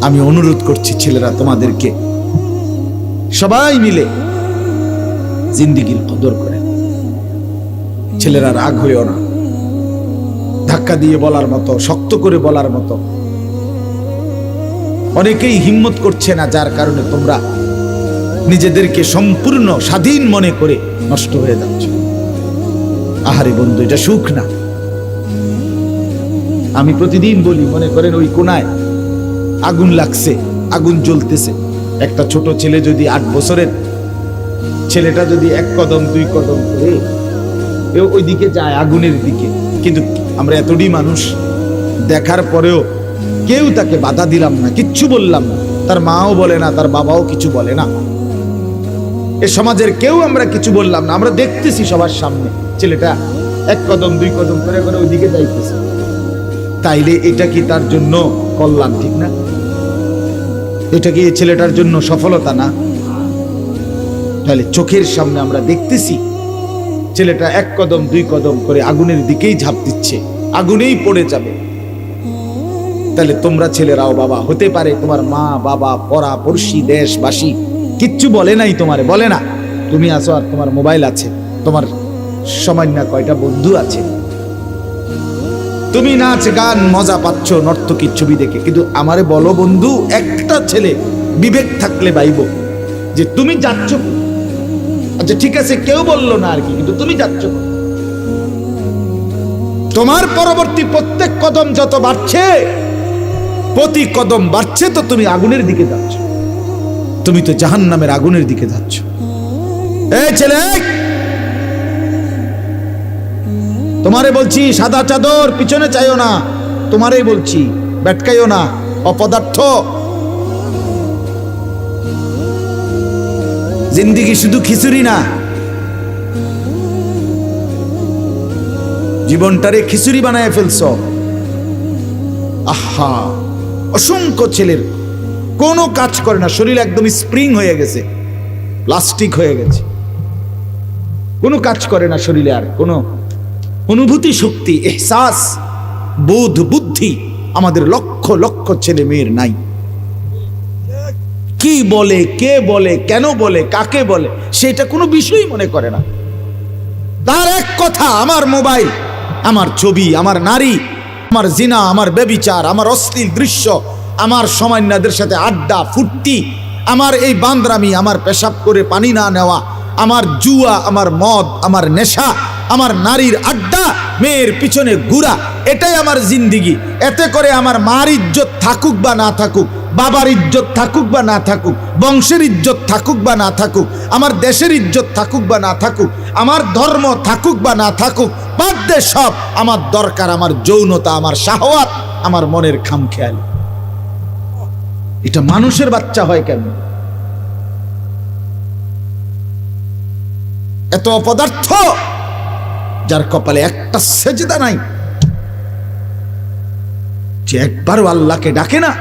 আমি অনুরোধ করছি ছেলেরা তোমাদেরকে, সবাই মিলে জিন্দেগির কদর করে। ছেলেরা রাগ হইও না, ধাক্কা দিয়ে বলার মতো, শক্ত করে বলার মতো অনেকেই হিম্মত করছে না, যার কারণে তোমরা নিজেদেরকে সম্পূর্ণ স্বাধীন মনে করে নষ্ট হয়ে যাচ্ছ। আহারে বন্ধু, এটা সুখ না। আমি প্রতিদিন বলি, মনে করেন ওই কোনায় আগুন লাগছে, আগুন জ্বলতেছে, একটা ছোট ছেলে যদি 8 বছরের ছেলেটা যদি 1 কদম 2 কদম করে ওই দিকে যায়, আগুনের দিকে, কিন্তু আমরা এতটি মানুষ দেখার পরেও কেউ তাকে বাধা দিলাম না, কিচ্ছু বললাম না, তার মাও বলে না, তার বাবাও কিছু বলে না, এ সমাজের কেউ আমরা কিছু বললাম না। আমরা দেখতেছি সবার সামনে ছেলেটা 1 কদম 2 কদম করে করে ওইদিকে যাইতেছে। তাইলে এটা কি তার জন্য কল্যাণ? ঠিক না? এটা কি এই ছেলেটার জন্য সফলতা না? তাহলে চোখের সামনে আমরা দেখতেছি ছেলেটা 1 কদম 2 কদম করে আগুনের দিকেই ঝাঁপ দিচ্ছে, আগুনেই পড়ে যাবে। তাহলে তোমরা ছেলেরাও বাবা হতে পারে, তোমার মা বাবা পড়া পড়শি দেশবাসী কিচ্ছু বলে নাই, তোমারে বলে না, তুমি আছো আর তোমার মোবাইল আছে, তোমার সামান্য কয়টা বন্ধু আছে, তুমি নাচ গান মজা পাচ্ছ নর্তকীর ছবি দেখে। কিন্তু আমারে বলো বন্ধু, একটা ছেলে বিবেক থাকলে বাইব যে তুমি যাচ্ছ, আচ্ছা ঠিক আছে কেউ বললো না আর কি, কিন্তু তুমি যাচ্ছ, তোমার পরবর্তী প্রত্যেক কদম যত বাড়ছে, প্রতি কদম বাড়ছে তো তুমি আগুনের দিকে যাচ্ছ, তুমি তো জাহান্নামের আগুনের দিকে যাচ্ছ। এই ছেলে, তোমারে বলছি সাদা চাদর পিছনে চাইও না, তোমারেই বলছি বেটকাইও না, অপদার্থ। জিন্দেগি শুধু খিচুড়ি না, জীবনটারে খিচুড়ি বানায় ফেলছ। আহা, অসংখ্য ছেলের কোনো কাজ করে না, শরীর একদম স্প্রিং হয়ে গেছে, প্লাস্টিক হয়ে গেছে, কোনো কাজ করে না শরীরে, আর কোনো অনুভূতি শক্তি, এহসাস, বোধ, বুদ্ধি আমাদের লক্ষ লক্ষ ছেলে মেয়ের নাই। কি বলে, কে বলে, কেন বলে, কাকে বলে, সেটা কোনো বিষয়ই মনে করে না। তার এক কথা, আমার মোবাইল, আমার ছবি, আমার নারী, আমার জিনা, আমার ব্যভিচার, আমার অশ্লীল দৃশ্য, আমার সামান্যদের সাথে আড্ডা ফুর্তি, আমার এই বান্দরামি, আমার পেশাব করে পানি না নেওয়া, আমার জুয়া, আমার মদ, আমার নেশা, আমার নারীর আড্ডা, মেয়ের পিছনে ঘুরা, এটাই আমার জিন্দিগি। এতে করে আমার মার ইজ্জত থাকুক বা না থাকুক, বাবার ইজ্জত থাকুক বা না থাকুক, বংশের ইজ্জত থাকুক বা না থাকুক, আমার দেশের ইজ্জত থাকুক বা না থাকুক, আমার ধর্ম থাকুক বা না থাকুক, বাদ দে সব। আমার দরকার আমার যৌনতা, আমার শাহওয়াত, আমার মনের খামখেয়ালি। এটা মানুষের বাচ্চা হয় কেন? এত অপদার্থ, যার কপালে একটা সেজদা নাই, যে একবারও আল্লাহকে ডাকে না,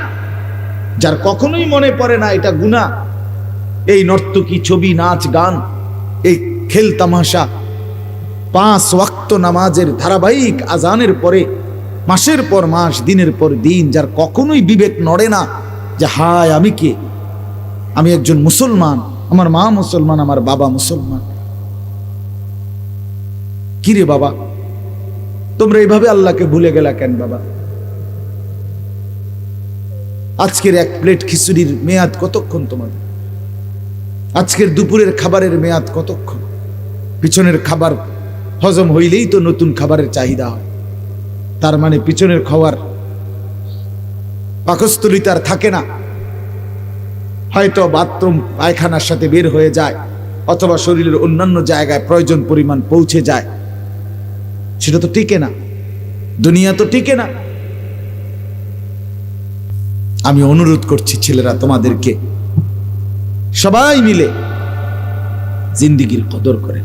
যার কখনোই মনে পড়ে না এটা গুনাহ। এই নর্তকী, ছবি, নাচ গান, এই খেল তামাশা, 5 ওয়াক্ত নামাজের ধারাবাহিক আজানের পরে মাসের পর মাস, দিনের পর দিন, যার কখনোই বিবেক নড়ে না যে হায় আমি কে, আমি একজন মুসলমান, আমার মা মুসলমান, আমার বাবা মুসলমান। কিরে বাবা, তোমরা এইভাবে আল্লাহকে ভুলে গেলা কেন বাবা? আজকের 1 প্লেট খিচুড়ির মেয়াদ কতক্ষণ তোমাদের? আজকের দুপুরের খাবারের মেয়াদ কতক্ষণ? পিছনের খাবার হজম হইলেই তো নতুন খাবারের চাহিদা হয়। তার মানে পিছনের খাওয়ার পাকস্থলিতে আর থাকে না, হয়তো বাথরুম পায়খানার সাথে বের হয়ে যায়, অথবা শরীরের অন্যান্য জায়গায় প্রয়োজন পরিমাণ পৌঁছে যায়। সেটা তো টিকে না, দুনিয়া তো টিকে না। আমি অনুরোধ করছি ছেলেরা তোমাদেরকে, সবাই মিলে জিন্দেগির কদর করে।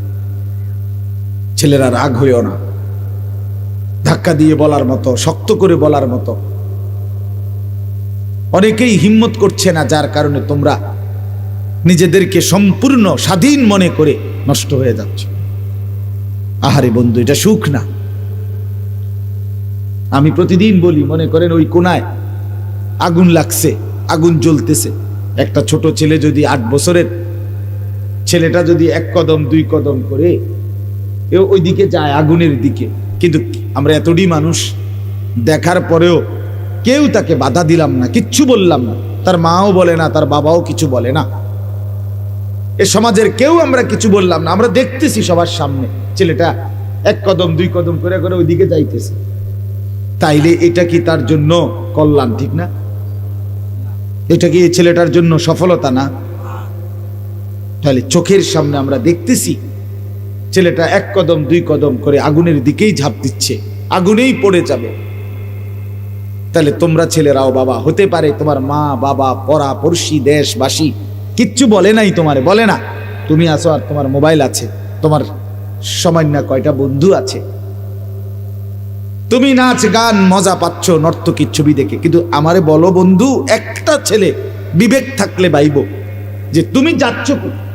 ছেলেরা রাগ হইও না, ধাক্কা দিয়ে বলার মতো, শক্ত করে বলার মতো অনেকেই হিম্মত করছে না, যার কারণে তোমরা নিজেদেরকে সম্পূর্ণ স্বাধীন মনে করে নষ্ট হয়ে যাচ্ছ। আহারে বন্ধু, এটা সুখ না। আমি প্রতিদিন বলি, মনে করেন ওই কোনায় আগুন লাগছে, আগুন জ্বলতেছে। একটা ছোট ছেলে যদি 8 বছরের ছেলেটা যদি 1 কদম 2 কদম করে ওই দিকে যায়, আগুনের দিকে, কিন্তু আমরা এতটাই মানুষ, দেখার পরেও কেউ তাকে বাধা দিলাম না, কিচ্ছু বললাম না, তার মাও বলে না, তার বাবাও কিছু বলে না, এ সমাজের কেউ আমরা কিছু বললাম না, আমরা দেখতেছি সবার সামনে ছেলেটা 1 কদম 2 কদম করে করে ওইদিকে যাইতেছে। তাইলে এটা কি তার জন্য কল্যাণ? ঠিক না? এটা কি এই ছেলেটার জন্য সফলতা না? তাহলে চোখের সামনে আমরা দেখতেছি ছেলেটা 1 কদম 2 কদম করে আগুনের দিকেই ঝাঁপ দিচ্ছে, আগুনেই পড়ে যাবে। তাহলে তোমরা ছেলেরাও বাবা হতে পারে, তোমার মা বাবা পড়া পড়শি দেশবাসী কিচ্ছু বলে নাই, তোমারে বলে না, তুমি আছো আর তোমার মোবাইল আছে, তোমার সামান্য কয়টা বন্ধু আছে, তুমি নাচ গান মজা পাচ্ছ নর্তকীর ছবি দেখে, কিন্তু আমারে বলো বন্ধু, একটা ছেলে বিবেক থাকলে বাইব যে তুমি যাচ্ছ কোথায়?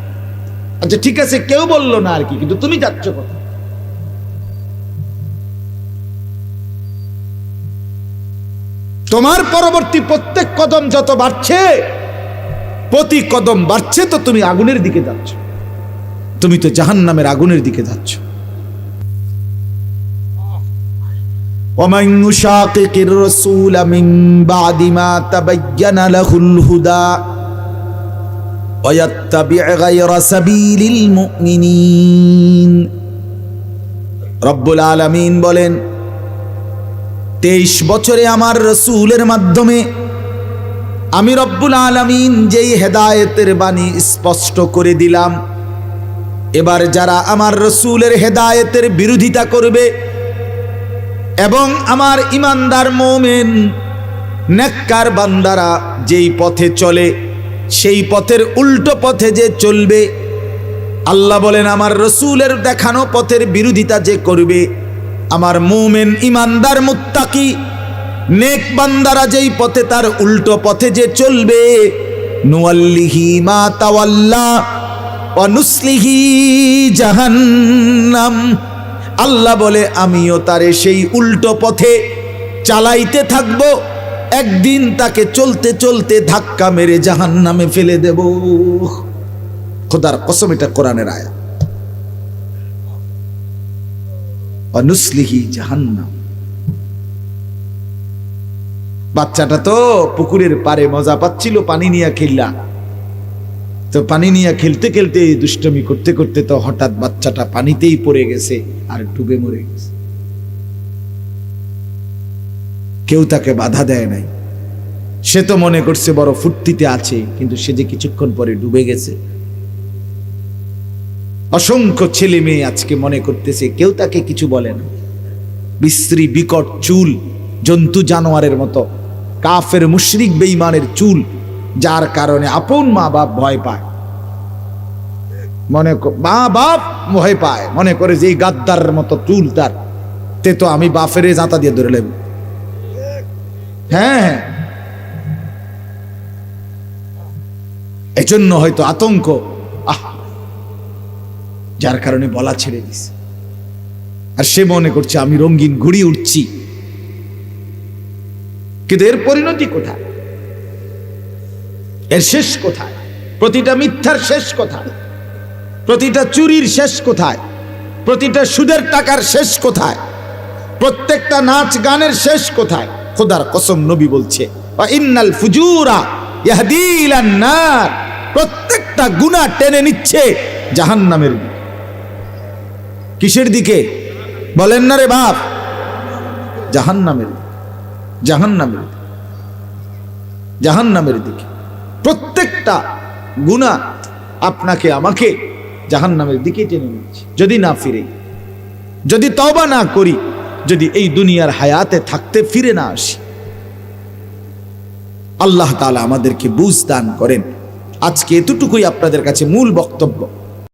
আচ্ছা ঠিক আছে, কেউ বললো না আর কি, কিন্তু তুমি যাচ্ছ কোথায়? তোমার পরবর্তী প্রত্যেক কদম যত বাড়ছে, প্রতি কদম বাড়ছে তো তুমি আগুনের দিকে যাচ্ছ, তুমি তো জাহান্নামের আগুনের দিকে যাচ্ছ। ومن يشاقق الرسول من بعد ما تبين له الهدى ويتبع غير سبيل المؤمنين রব্বুল আলামিন বলেন, 23 বছরে আমার রাসূলের মাধ্যমে আমি রব্বুল আলামিন যেই হেদায়েতের বাণী স্পষ্ট করে দিলাম, এবার যারা আমার রাসূলের হেদায়েতের বিরোধিতা করবে এবং আমার ইমানদার মুমিন নেককার বান্দারা যেই পথে চলে সেই পথের উল্টো পথে যে চলবে, আল্লাহ বলেন আমার রাসূলের দেখানো পথের বিরোধিতা যে করবে, আমার মুমিন ইমানদার মুত্তাকি নেক বান্দারা যেই পথে তার উল্টো পথে যে চলবে, নুয়াল্লিহি মা তাওয়াল্লা ওয়া নুসলিহি জাহান্নাম, আল্লাহ বলে আমিও তারে সেই উল্টো পথে চালাইতে থাকবো, একদিন তাকে চলতে চলতে ধাক্কা মেরে জাহান্নামে ফেলে দেব। খোদার কসম, এটা কোরআনের আয়াত। অনুসলিহি জাহান্নাম। বাচ্চাটা তো পুকুরের পারে মজা পাচ্ছিল, পানি নিয়ে খেললা, তো পানি নিয়ে খেলতে খেলতে দুষ্টমি করতে করতে তো হঠাৎ বাচ্চাটা পানিতেই পড়ে গেছে আর ডুবে মরে গেছে। কেউ তাকে বাধা দেয় নাই, সে তো মনে করছে বড় ফুর্তিতে আছে, কিন্তু সে যে কিছুক্ষণ পরে ডুবে গেছে। অসংখ্য ছেলে মেয়ে আজকে মনে করতেছে কেউ তাকে কিছু বলে না, বিশ্রী বিকট চুল, জন্তু জানোয়ারের মতো, কাফের মুশরিক বেঈমানের চুল, যার কারণে আপন মা বাপ ভয় পায়, মা বাপ ভয় পায়, মনে করে যে এই গাদ্দার মতো চুল তার, তে তো আমি বাপের জাতা দিয়ে ধরে নেব। হ্যাঁ, এজন্য হয়তো আতঙ্ক, যার কারণে বলা ছেড়ে দিছে। আর সে মনে করছে আমি রঙিন ঘুড়ি উঠছি, কিন্তু এর পরিণতি কোথায়? এর শেষ কোথায়? প্রতিটা মিথ্যার শেষ কোথায়? প্রতিটা চুরির শেষ কোথায়? প্রতিটা সুদের টাকার শেষ কোথায়? প্রত্যেকটা নাচ গানের শেষ কোথায়? খোদার কসম, নবী বলছে ইন্নাল ফুজুরা ইয়াহদি ইলান নার, প্রত্যেকটা গুনাহ টেনে নিচ্ছে জাহান্নামের দিকে। কিসের দিকে বলেন না রে বাপ? জাহান্নামের, জাহান্নামের, জাহান্নামের দিকে। প্রত্যেকটা গুনাহ আপনাকে আমাকে জাহান্নামের দিকে টেনে নিচ্ছে যদি না ফিরে, যদি তওবা না করি, যদি এই দুনিয়ার হায়াতে থাকতে ফিরে না আসি। আল্লাহ তাআলা আমাদেরকে বুঝ দান করেন। আজকে এতটুকুই আপনাদের কাছে মূল বক্তব্য।